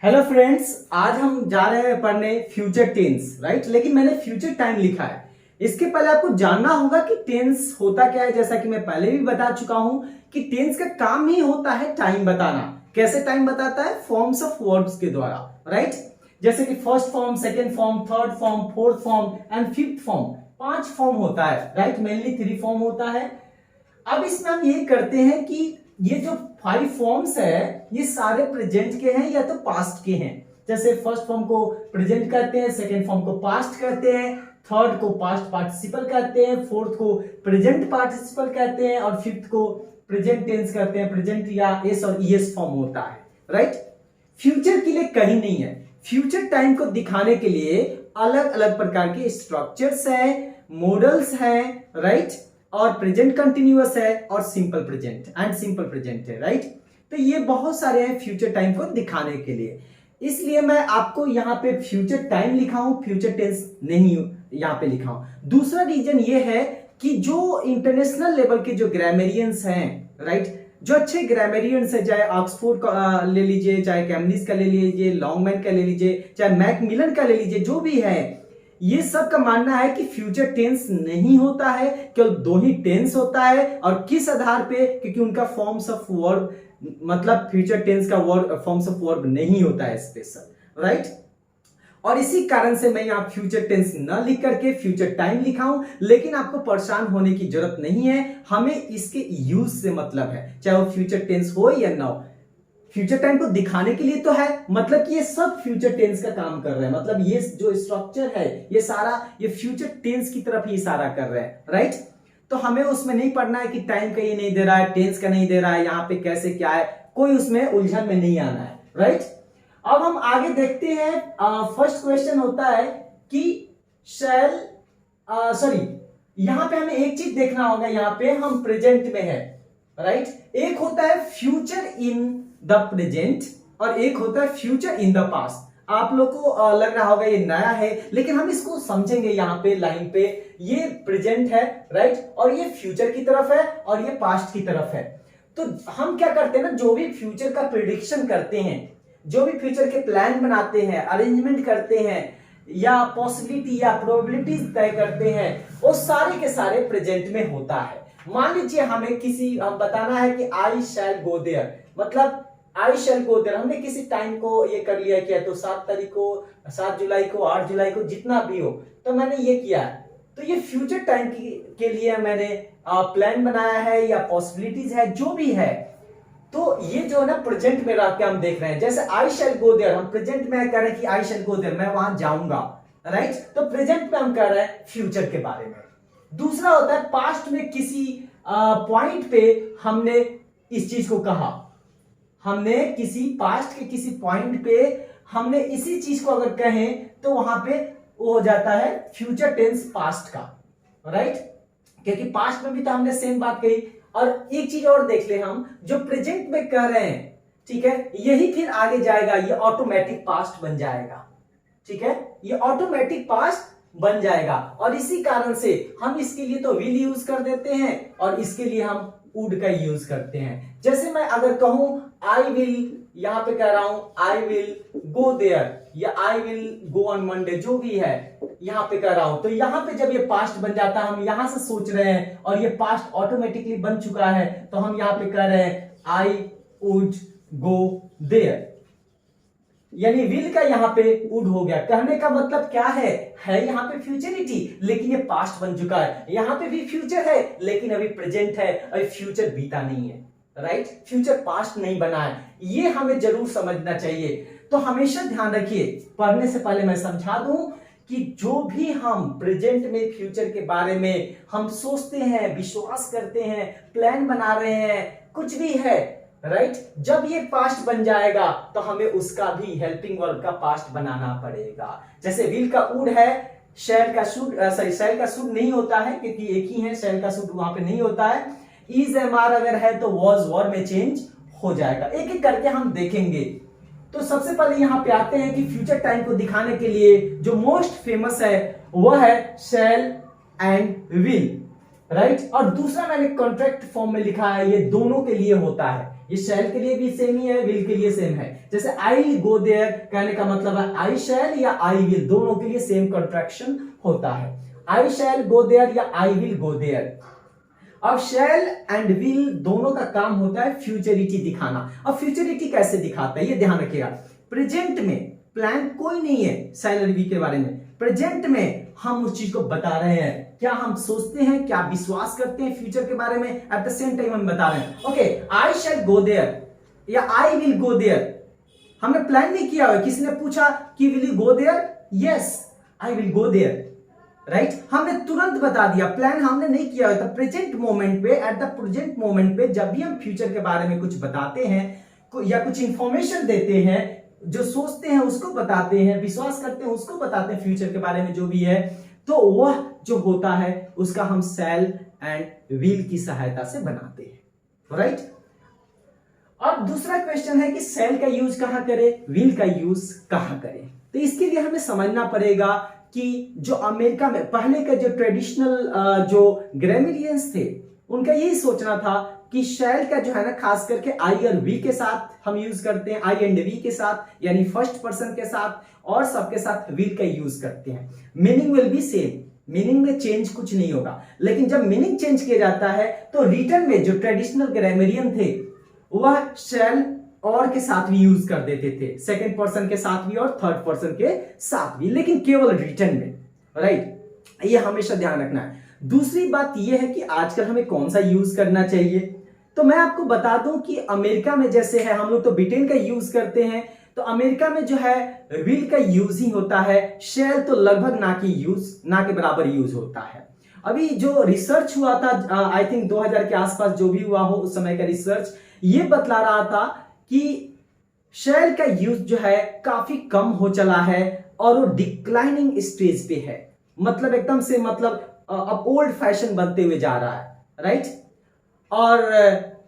Hello friends, आज हम जा रहे हैं पढ़ने फ्यूचर टेंस, राइट। लेकिन मैंने फ्यूचर टाइम लिखा है। इसके पहले आपको जानना होगा कि टेंस होता क्या है। जैसा कि मैं पहले भी बता चुका हूं कि टेंस का काम ही होता है टाइम बताना। कैसे टाइम बताता है? फॉर्म्स ऑफ वर्ड्स के द्वारा, राइट। जैसे कि first form, second form, third form, fourth form and fifth form. 5 form होता है, राइट। मेनली 3 फॉर्म होता है। अब इसमें हम ये करते हैं कि ये जो 5 फॉर्म्स है ये सारे प्रेजेंट के हैं या तो पास्ट के हैं। जैसे फर्स्ट फॉर्म को प्रेजेंट कहते हैं, सेकेंड फॉर्म को पास्ट कहते हैं, थर्ड को पास्ट पार्टिसिपल कहते हैं, फोर्थ को प्रेजेंट पार्टिसिपल कहते हैं और फिफ्थ को प्रेजेंट टेंस कहते हैं। प्रेजेंट या एस और ईएस फॉर्म होता है, राइट। फ्यूचर के लिए कहीं नहीं है। फ्यूचर टाइम को दिखाने के लिए अलग अलग प्रकार के स्ट्रक्चर्स हैं, मॉडल्स हैं, राइट। और प्रेजेंट कंटिन्यूअस है और simple present and simple present है, राइट। तो ये बहुत सारे हैं फ्यूचर टाइम को दिखाने के लिए। इसलिए मैं आपको यहाँ पे फ्यूचर टाइम लिखा हूं, फ्यूचर टेंस नहीं यहाँ पे लिखा हूं। दूसरा रीजन ये है कि जो इंटरनेशनल लेवल के जो ग्रामेरियंस हैं, राइट, जो अच्छे ग्रामेरियंस है, चाहे ऑक्सफोर्ड का ले लीजिए, चाहे कैम्ब्रिज का ले लीजिए, लॉन्गमैन का ले लीजिए, चाहे मैकमिलन का ले लीजिए, जो भी है, ये सब का मानना है कि फ्यूचर टेंस नहीं होता है, केवल 2 ही टेंस होता है। और किस आधार पे? क्योंकि उनका फॉर्म्स ऑफ वर्ब, मतलब फ्यूचर टेंस का वर्ब फॉर्म्स ऑफ वर्ब नहीं होता है स्पेशल, राइट। और इसी कारण से मैं यहाँ फ्यूचर टेंस न लिख करके फ्यूचर टाइम लिखा हूं। लेकिन आपको परेशान होने की जरूरत नहीं है, हमें इसके यूज से मतलब है, चाहे वो फ्यूचर टेंस हो या ना हो। फ्यूचर टाइम को दिखाने के लिए तो है, मतलब कि ये सब फ्यूचर टेंस का काम कर रहे हैं। मतलब ये जो स्ट्रक्चर है ये सारा ये फ्यूचर टेंस की तरफ ही इशारा कर रहे हैं, राइट। तो हमें उसमें नहीं पढ़ना है कि टाइम का ये नहीं दे रहा है, टेंस का नहीं दे रहा है, यहाँ पे कैसे क्या है, कोई उसमें उलझन में नहीं आना है, राइट। अब हम आगे देखते हैं। फर्स्ट क्वेश्चन होता है कि शैल यहां पे हमें एक चीज देखना होगा। यहां पे हम प्रेजेंट में है, राइट। एक होता है फ्यूचर इन द प्रेजेंट और एक होता है फ्यूचर इन द पास्ट। आप लोग को लग रहा होगा ये नया है, लेकिन हम इसको समझेंगे। यहाँ पे लाइन पे ये प्रेजेंट है, राइट, और ये फ्यूचर की तरफ है और ये पास्ट की तरफ है। तो हम क्या करते हैं ना, जो भी फ्यूचर का प्रिडिक्शन करते हैं, जो भी फ्यूचर के प्लान बनाते हैं, अरेंजमेंट करते हैं या पॉसिबिलिटी या प्रोबेबिलिटीज तय करते हैं, वो सारे के सारे प्रेजेंट में होता है। मान लीजिए हमें हम बताना है कि आई शैल गो देयर, मतलब आई शैल गो देयर हमने किसी टाइम को ये कर लिया क्या, तो 7 तारीख को, 7 जुलाई को, 8 जुलाई को, जितना भी हो, तो मैंने ये किया है। तो ये फ्यूचर टाइम के लिए मैंने प्लान बनाया है या पॉसिबिलिटीज है, जो भी है। तो ये जो है ना प्रेजेंट में रह के हम देख रहे हैं। जैसे आई शैल गो देयर, हम प्रेजेंट में कह रहे हैं कि आई शैल गो देयर, मैं वहां जाऊंगा, राइट। तो प्रेजेंट में हम कह रहे हैं फ्यूचर के बारे में। दूसरा होता है पास्ट में किसी पॉइंट पे हमने इस चीज को कहा, हमने किसी पास्ट के किसी पॉइंट पे हमने इसी चीज को अगर कहें तो वहां पे वो हो जाता है फ्यूचर टेंस पास्ट का, राइट। क्योंकि पास्ट में भी तो हमने सेम बात कही। और एक चीज और देख ले, हम जो प्रेजेंट में कह रहे हैं, ठीक है, यही फिर आगे जाएगा, ये ऑटोमेटिक पास्ट बन जाएगा, ठीक है, ये ऑटोमेटिक पास्ट बन जाएगा। और इसी कारण से हम इसके लिए तो विल यूज कर देते हैं और इसके लिए हम वुड का यूज करते हैं। जैसे मैं अगर कहूं आई विल, यहां पे कह रहा हूं आई विल गो देयर या I will go on Monday, जो भी है यहां पे कह रहा हूं, तो यहां पे जब ये पास्ट बन जाता है, हम यहां से सोच रहे हैं और ये पास्ट ऑटोमेटिकली बन चुका है, तो हम यहां पे कह रहे हैं आई वुड गो देयर, यानी विल का यहाँ पे वुड हो गया। कहने का मतलब क्या है यहाँ पे फ्यूचरिटी, लेकिन ये पास्ट बन चुका है। यहाँ पे भी फ्यूचर है लेकिन अभी प्रेजेंट है, अभी फ्यूचर बीता नहीं है, राइट। फ्यूचर पास्ट नहीं बना है, ये हमें जरूर समझना चाहिए। तो हमेशा ध्यान रखिए, पढ़ने से पहले मैं समझा दूं कि जो भी हम प्रेजेंट में फ्यूचर के बारे में हम सोचते हैं, विश्वास करते हैं, प्लान बना रहे हैं, कुछ भी है, राइट, जब ये पास्ट बन जाएगा तो हमें उसका भी हेल्पिंग वर्ब का पास्ट बनाना पड़ेगा। जैसे विल का वुड है, शैल का शुड नहीं होता है, क्योंकि एक ही है, शैल का शुड वहां पे नहीं होता है। इज एम आर अगर है तो वॉज वर्ब में चेंज हो जाएगा। एक एक करके हम देखेंगे। तो सबसे पहले यहां पे आते हैं कि फ्यूचर टाइम को दिखाने के लिए जो मोस्ट फेमस है वह है शैल एंड विल, राइट। और दूसरा मैंने कॉन्ट्रैक्ट फॉर्म में लिखा है, ये दोनों के लिए होता है। ये शैल के लिए भी सेम ही है, विल के लिए सेम है। जैसे आई विल गो देयर कहने का मतलब है आई शैल या आई विल, दोनों के लिए सेम कंट्रैक्शन होता है। आई शैल गो देयर या आई विल गो देयर। अब शैल एंड विल दोनों का काम होता है फ्यूचरिटी दिखाना। अब फ्यूचरिटी कैसे दिखाता है ये ध्यान रखिएगा। प्रेजेंट में प्लान कोई नहीं है शैल और विल के बारे में, प्रेजेंट में हम उस चीज को बता रहे हैं, क्या हम सोचते हैं, क्या विश्वास करते हैं फ्यूचर के बारे में, एट द सेम टाइम हम बता रहे हैं। Okay, I shell go there या आई विल गो देयर, हमने प्लान नहीं किया है, किसी ने पूछा कि will you go there, yes I will go there, right, हमने तुरंत बता दिया, प्लान हमने नहीं किया है। तो प्रेजेंट मोमेंट पे, एट द प्रेजेंट मोमेंट पे जब भी हम फ्यूचर के बारे में कुछ बताते हैं या कुछ इंफॉर्मेशन देते हैं, जो सोचते हैं उसको बताते हैं, विश्वास करते हैं उसको बताते हैं फ्यूचर के बारे में जो भी है, तो वह जो होता है उसका हम शैल एंड विल की सहायता से बनाते हैं, राइट। अब दूसरा क्वेश्चन है कि शैल का यूज कहां करें, विल का यूज कहां करें। तो इसके लिए हमें समझना पड़ेगा कि जो अमेरिका में पहले का जो ट्रेडिशनल जो ग्रामरियंस थे, उनका यही सोचना था कि शैल का जो है ना खास करके आई और वी के साथ हम यूज करते हैं, आई एंड वी के साथ यानी फर्स्ट पर्सन के साथ, और सबके साथ विल का यूज करते हैं। Meaning will be same, meaning में चेंज कुछ नहीं होगा, लेकिन जब मीनिंग चेंज किया जाता है तो रिटर्न में जो ट्रेडिशनल ग्रामरियन थे वह शैल और के साथ भी यूज कर देते थे, सेकंड पर्सन के साथ भी और थर्ड पर्सन के साथ भी, लेकिन केवल रिटर्न में, राइट, ये हमेशा ध्यान रखना है। दूसरी बात यह है कि आजकल हमें कौन सा यूज करना चाहिए, तो मैं आपको बता दूं कि अमेरिका में जैसे है, हम लोग तो ब्रिटेन का यूज करते हैं, तो अमेरिका में जो है विल का यूज ही होता है, शैल तो लगभग ना के बराबर यूज होता है। अभी जो रिसर्च हुआ था आई थिंक 2000 के आसपास जो भी हुआ हो उस समय का रिसर्च, ये बतला रहा था कि शैल का यूज जो है काफी कम हो चला है और वो डिक्लाइनिंग स्टेज पे है, मतलब एकदम से मतलब अब ओल्ड फैशन बनते हुए जा रहा है, राइट। और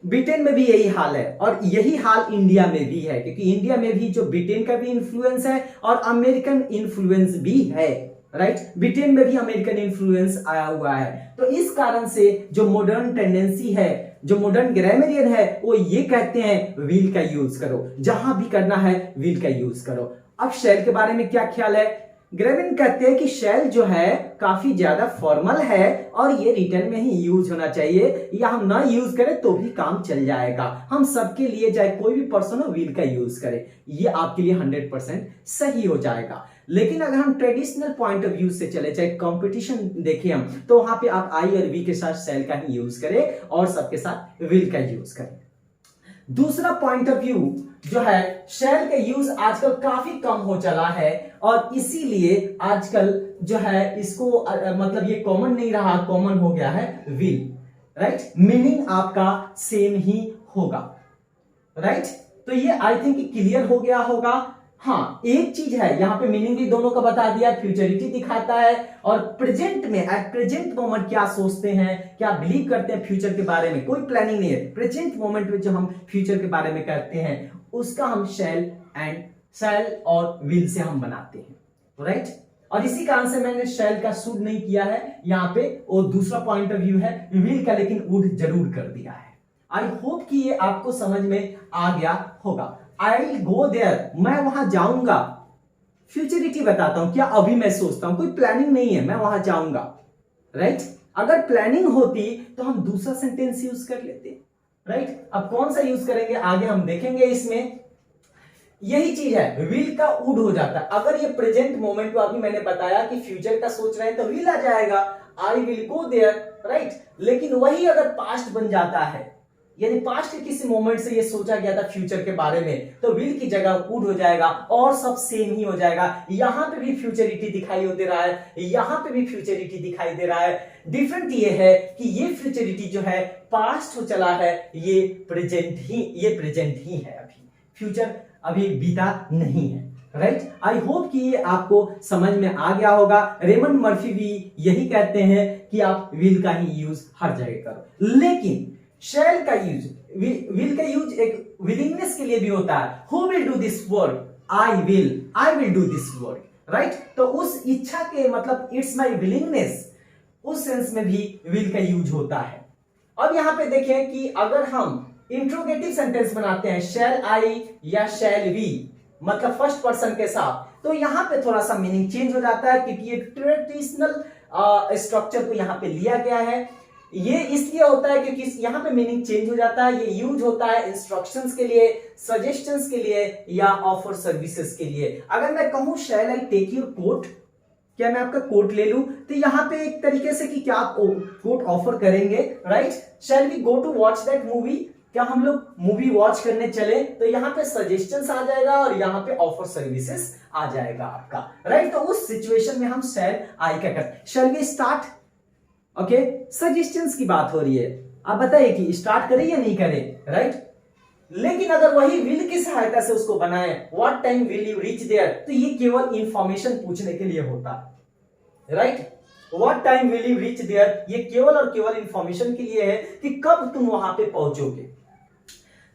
ब्रिटेन में भी यही हाल है और यही हाल इंडिया में भी है, क्योंकि इंडिया में भी जो ब्रिटेन का भी इन्फ्लुएंस है और अमेरिकन इन्फ्लुएंस भी है, राइट, ब्रिटेन में भी अमेरिकन इन्फ्लुएंस आया हुआ है। तो इस कारण से जो मॉडर्न टेंडेंसी है, जो मॉडर्न ग्रामरियन है, वो ये कहते हैं विल का यूज करो, जहां भी करना है विल का यूज करो। अब शैल के बारे में क्या ख्याल है, ग्रेविन कहते हैं कि शैल जो है काफी ज्यादा फॉर्मल है और ये रिटर्न में ही यूज होना चाहिए, या हम ना यूज करें तो भी काम चल जाएगा, हम सबके लिए चाहे कोई भी पर्सन हो विल का यूज करे, ये आपके लिए 100% सही हो जाएगा। लेकिन अगर हम ट्रेडिशनल पॉइंट ऑफ व्यू से चले, चाहे कंपटीशन देखें हम, तो वहां पे आप आई और वी के साथ शैल का ही यूज करें और सबके साथ विल का यूज करें। दूसरा पॉइंट ऑफ व्यू जो है, शैल का यूज आजकल काफी कम हो चला है और इसीलिए आजकल जो है इसको मतलब ये कॉमन नहीं रहा, कॉमन हो गया है विल, राइट, मीनिंग आपका सेम ही होगा, राइट। तो ये आई थिंक क्लियर हो गया होगा। हाँ, एक चीज है यहाँ पे मीनिंग भी दोनों का बता दिया, फ्यूचरिटी दिखाता है और प्रेजेंट में एट प्रेजेंट मोमेंट क्या सोचते हैं, क्या बिलीव करते हैं फ्यूचर के बारे में, कोई प्लानिंग नहीं है, प्रेजेंट मोमेंट में जो हम फ्यूचर के बारे में कहते हैं उसका हम शैल और विल से हम बनाते हैं, राइट। और इसी कारण से मैंने शैल का शुड नहीं किया है यहाँ पे, और दूसरा पॉइंट ऑफ व्यू है विल का, लेकिन वुड जरूर कर दिया है। आई होप कि ये आपको समझ में आ गया होगा। आई विल गो देयर, मैं वहां जाऊंगा, फ्यूचरिटी बताता हूं, क्या अभी मैं सोचता हूं, कोई प्लानिंग नहीं है, मैं वहां जाऊंगा, राइट। अगर प्लानिंग होती तो हम दूसरा सेंटेंस यूज कर लेते, राइट। अब कौन सा यूज करेंगे आगे हम देखेंगे, इसमें यही चीज है, विल का वुड हो जाता है। अगर ये प्रेजेंट मोमेंट को अभी मैंने बताया कि फ्यूचर का सोच रहे हैं तो विल आ जाएगा, I will go there, right. लेकिन वही अगर पास्ट बन जाता है, यानी पास्ट के किसी मोमेंट से ये सोचा गया था फ्यूचर के बारे में, तो विल की जगह वुड हो जाएगा और सब सेम ही हो जाएगा। यहां पे भी फ्यूचरिटी दिखाई दे रहा है, यहां पे भी फ्यूचरिटी दिखाई दे रहा है। डिफरेंट ये है कि ये फ्यूचरिटी जो है पास्ट हो चला है, ये प्रेजेंट ही है, अभी फ्यूचर अभी बीता नहीं है, राइट। आई होप कि ये आपको समझ में आ गया होगा। रेमंड मर्फी भी यही कहते हैं कि आप विल का ही यूज हर जगह करो, लेकिन शैल का यूज, विल का यूज एक विलिंगनेस के लिए भी होता है। Who will do this work, I will do this work, right. तो उस इच्छा के मतलब इट्स माई विलिंगनेस, उस सेंस में भी विल का यूज होता है। अब यहां पे देखें कि अगर हम इंट्रोगेटिव सेंटेंस बनाते हैं, शैल आई या शैल वी, मतलब फर्स्ट पर्सन के साथ, तो यहां पे थोड़ा सा मीनिंग चेंज हो जाता है क्योंकि ये ट्रेडिशनल स्ट्रक्चर को यहां पे लिया गया है। ये इसलिए होता है क्योंकि यहां पे मीनिंग चेंज हो जाता है। ये यूज होता है इंस्ट्रक्शंस के लिए, सजेशंस के लिए या ऑफर सर्विसेज के लिए। अगर मैं कहूं शैल आई टेक योर कोट, क्या मैं आपका कोट ले लूं, तो यहां पे एक तरीके से कि क्या आप कोट ऑफर करेंगे, right. Shall we go to watch that movie, क्या हम लोग मूवी वॉच करने चले, तो यहाँ पे सजेशंस आ जाएगा और यहाँ पे ऑफर सर्विसेज आ जाएगा आपका, राइट। तो उस सिचुएशन में हम शैल आई क्या करते हैं, shall we start, okay. Suggestions की बात हो रही है, आप बताइए कि स्टार्ट करें या नहीं करें, राइट। लेकिन अगर वही विल की सहायता से उसको बनाए, what time will you reach there, तो ये केवल इंफॉर्मेशन पूछने के लिए होता है, right. What time will you reach there, ये केवल और केवल इंफॉर्मेशन के लिए है कि कब तुम वहां पे पहुंचोगे।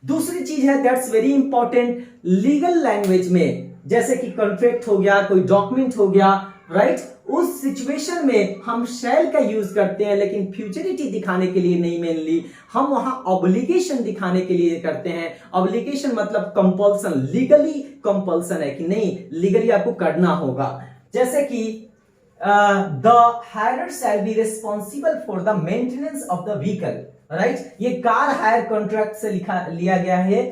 दूसरी चीज है that's very important, legal language में, जैसे कि कॉन्ट्रैक्ट हो गया, कोई डॉक्यूमेंट हो गया, राइट, उस सिचुएशन में हम शैल का यूज करते हैं, लेकिन फ्यूचरिटी दिखाने के लिए नहीं, मेनली हम वहां ऑब्लिगेशन दिखाने के लिए करते हैं। ऑब्लिगेशन मतलब कंपल्सन, लीगली कंपल्सन है कि नहीं, लीगली आपको करना होगा। जैसे कि the hirer shall be responsible for the maintenance of the vehicle, right. ये कार हायर कॉन्ट्रैक्ट से लिया गया है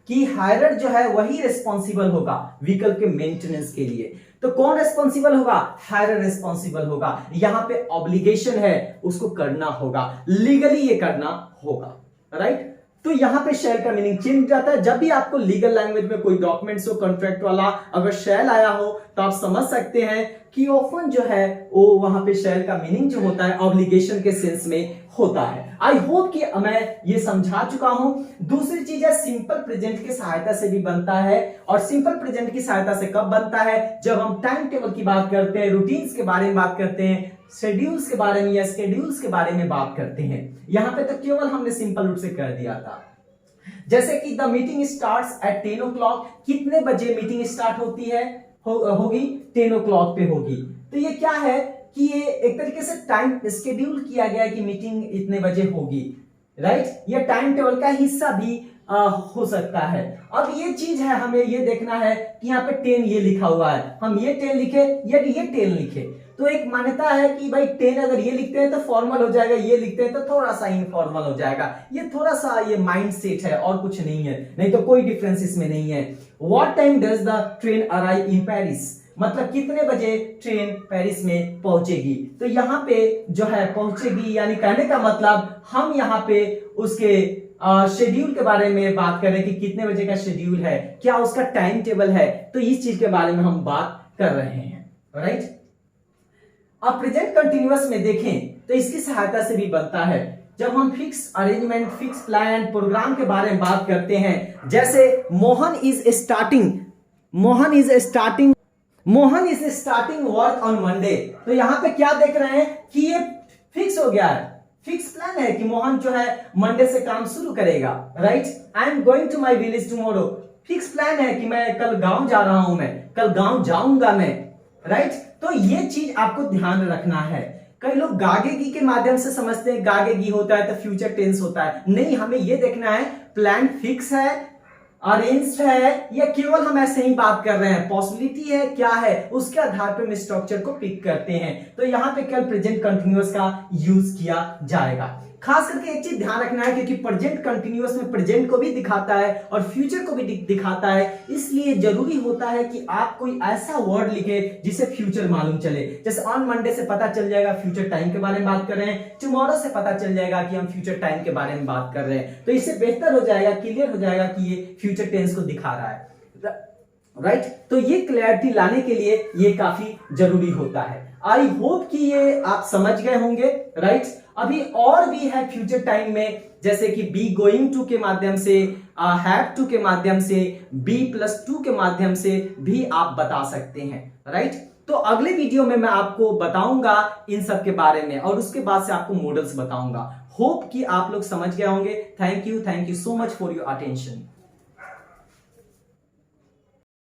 कि हायरर जो है वही रिस्पॉन्सिबल होगा व्हीकल के मेंटेनेंस के लिए। तो कौन रिस्पॉन्सिबल होगा, हायरर रिस्पॉन्सिबल होगा। यहां पे ऑब्लिगेशन है, उसको करना होगा, लीगली ये करना होगा, राइट। तो यहां पे शैल का मीनिंग चेंज जाता है। जब भी आपको लीगल लैंग्वेज में कोई डॉक्यूमेंट्स हो, कॉन्ट्रैक्ट वाला अगर शैल आया हो, तो आप समझ सकते हैं कि ऑफन जो है वो वहां पे शैल का मीनिंग जो होता है ऑब्लिगेशन के सेंस में होता है। आई होप कि मैं ये समझा चुका हूं। दूसरी चीज है सिंपल प्रेजेंट की सहायता से भी बनता है, और सिंपल प्रेजेंट की सहायता से कब बनता है, जब हम टाइम टेबल की बात करते हैं, रूटीन्स के बारे में बात करते हैं, शेड्यूल्स के बारे में या स्केड्यूल्स के बारे में बात करते हैं। यहां पे तो केवल हमने सिंपल रूप से कर दिया था। जैसे कि the meeting starts at 10 o'clock, कितने बजे मीटिंग स्टार्ट होती है, होगी 10 o'clock पे होगी। तो ये क्या है कि ये एक तरीके से टाइम स्केड्यूल किया गया है कि मीटिंग इतने बजे होगी, राइट। ये टाइम टेबल का हिस्सा भी हो सकता है। अब ये चीज है, हमें ये देखना है कि यहाँ पे 10 ये लिखा हुआ है, हम ये 10 लिखे या ये 10 लिखे। तो एक मान्यता है कि भाई 10 अगर ये लिखते हैं तो फॉर्मल हो जाएगा, ये लिखते हैं तो थोड़ा सा इनफॉर्मल हो जाएगा। ये थोड़ा सा ये माइंड सेट है और कुछ नहीं है, नहीं तो कोई डिफरेंस इसमें नहीं है। What time does the train arrive in Paris, मतलब कितने बजे ट्रेन पेरिस में पहुंचेगी। तो यहाँ पे जो है पहुंचेगी, यानी कहने का मतलब हम यहाँ पे उसके शेड्यूल के बारे में बात करें कि कितने बजे का शेड्यूल है, क्या उसका टाइम टेबल है, तो इस चीज के बारे में हम बात कर रहे हैं, राइट। अब प्रेजेंट कंटिन्यूअस में देखें तो इसकी सहायता से भी बनता है। जब हम fix arrangement, fix plan, programme के बारे में बात करते हैं, जैसे Mohan is starting work on Monday, तो यहां पे क्या देख रहे हैं कि ये फिक्स हो गया है, फिक्स प्लान है कि मोहन जो है मंडे से काम शुरू करेगा, right. I am going to my village tomorrow, fix plan है कि मैं कल गांव जा रहा हूं, मैं कल गांव जाऊंगा मैं, राइट। तो ये चीज आपको ध्यान रखना है। कई लोग गागेगी के माध्यम से समझते हैं, गागेगी होता है तो फ्यूचर टेंस होता है, नहीं, हमें ये देखना है प्लान फिक्स है, अरेंज्ड है, या केवल हम ऐसे ही बात कर रहे हैं, पॉसिबिलिटी है, क्या है, उसके आधार पर हम स्ट्रक्चर को पिक करते हैं। तो यहां पे केवल प्रेजेंट कंटिन्यूअस का यूज किया जाएगा। खास करके एक चीज ध्यान रखना है क्योंकि प्रेजेंट कंटिन्यूअस में प्रेजेंट को भी दिखाता है और फ्यूचर को भी दिखाता है, इसलिए जरूरी होता है कि आप कोई ऐसा वर्ड लिखे जिसे फ्यूचर मालूम चले। जैसे ऑन मंडे से पता चल जाएगा फ्यूचर टाइम के बारे में बात कर रहे हैं, टुमारो से पता चल जाएगा कि हम फ्यूचर टाइम के बारे में बात कर रहे हैं। तो इससे बेहतर हो जाएगा, क्लियर हो जाएगा कि ये फ्यूचर टेंस को दिखा रहा है, राइट। तो ये क्लैरिटी लाने के लिए ये काफी जरूरी होता है। आई होप कि ये आप समझ गए होंगे, राइट। अभी और भी है फ्यूचर टाइम में, जैसे कि बी गोइंग टू के माध्यम से, हैव टू के माध्यम से, B+2 के माध्यम से भी आप बता सकते हैं, राइट। तो अगले वीडियो में मैं आपको बताऊंगा इन सब के बारे में और उसके बाद से आपको मॉडल्स बताऊंगा। होप कि आप लोग समझ गए होंगे। Thank you so much for your attention.